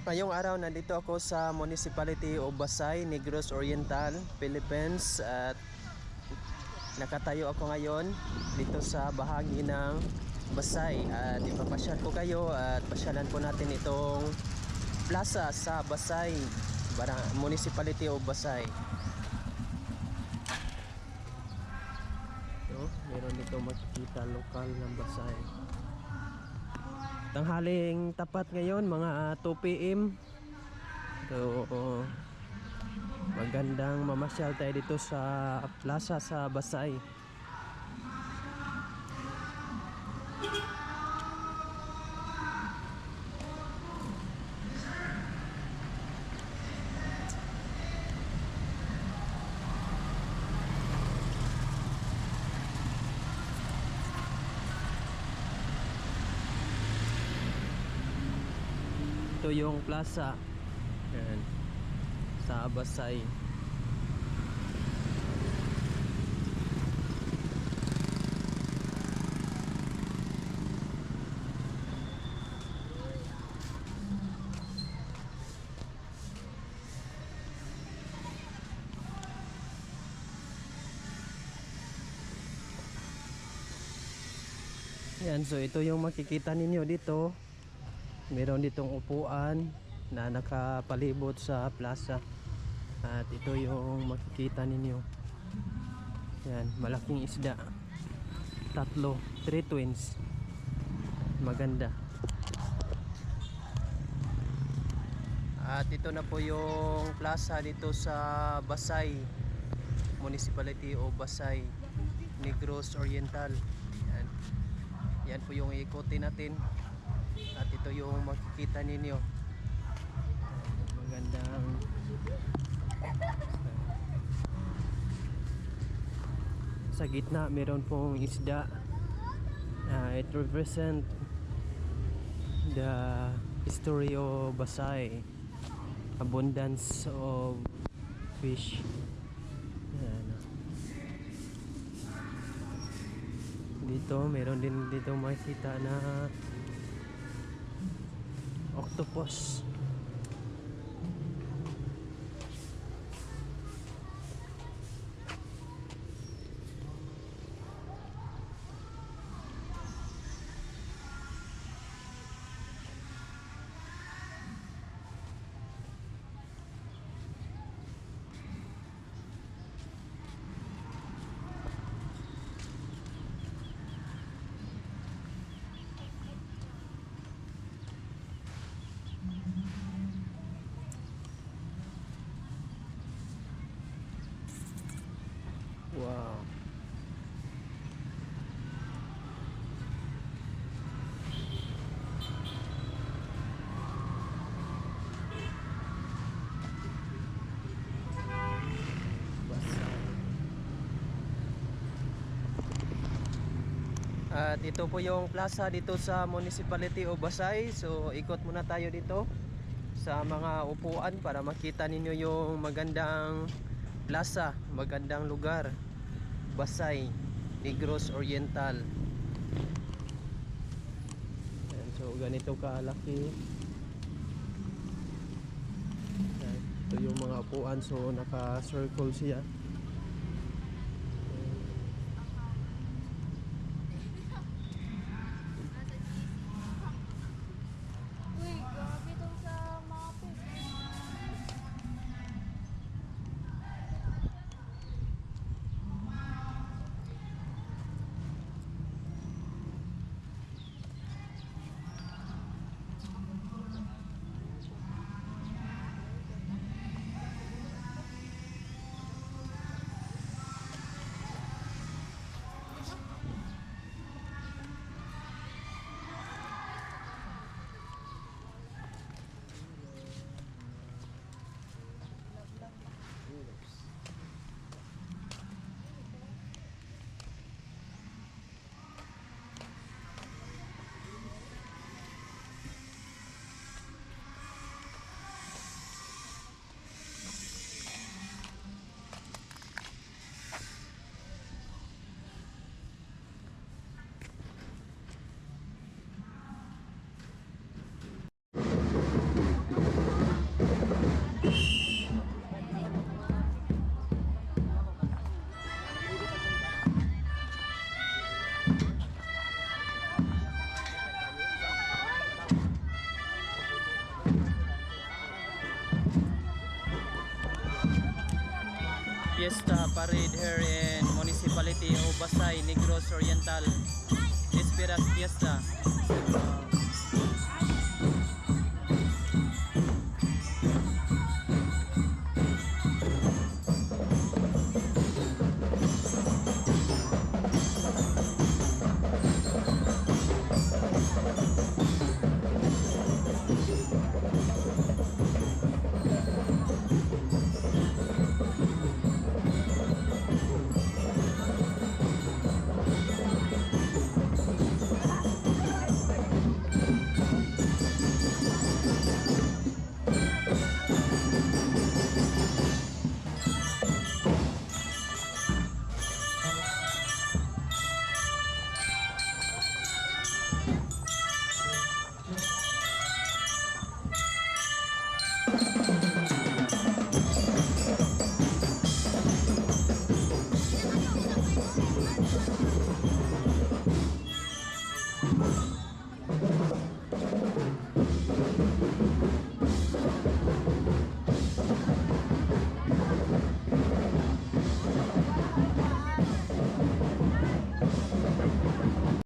Ngayong araw nandito ako sa Municipality of Basay, Negros Oriental, Philippines at nakatayo ako ngayon dito sa bahagi ng Basay at ipapasyal ko kayo at pasyalan po natin itong plaza sa Basay, Municipality of Basay. Ito, meron dito makikita lokal ng Basay. Tanghaling tapat ngayon, mga 2 PM. So, magandang mamasyal tayo dito sa plaza sa Basay. Ito yung plaza. Yan, sa Basay. Yan, so ito yung makikita ninyo dito. Meron ditong upuan na nakapalibot sa plaza. At ito yung makikita ninyo. Yan, malaking isda. 3 twins. Maganda. At ito na po yung plaza dito sa Basay, Municipality of Basay, Negros Oriental. Yan. Yan po yung ikutin natin. At ito yung makikita ninyo. Magandang sa gitna meron pong isda. It represent the history of Basay, abundance of fish. Yan. Dito meron din dito makikita na octopus. Wow. At ito po yung plaza dito sa Municipality of Basay. So ikot muna tayo dito sa mga upuan para makita ninyo yung magandang plaza, magandang lugar. Basay, Negros Oriental. Ayan, so ganito kalaki. Ayan, ito yung mga upuan, so naka-circle siya. Fiesta parade here in municipality of Basay, Negros Oriental. Esperas Fiesta.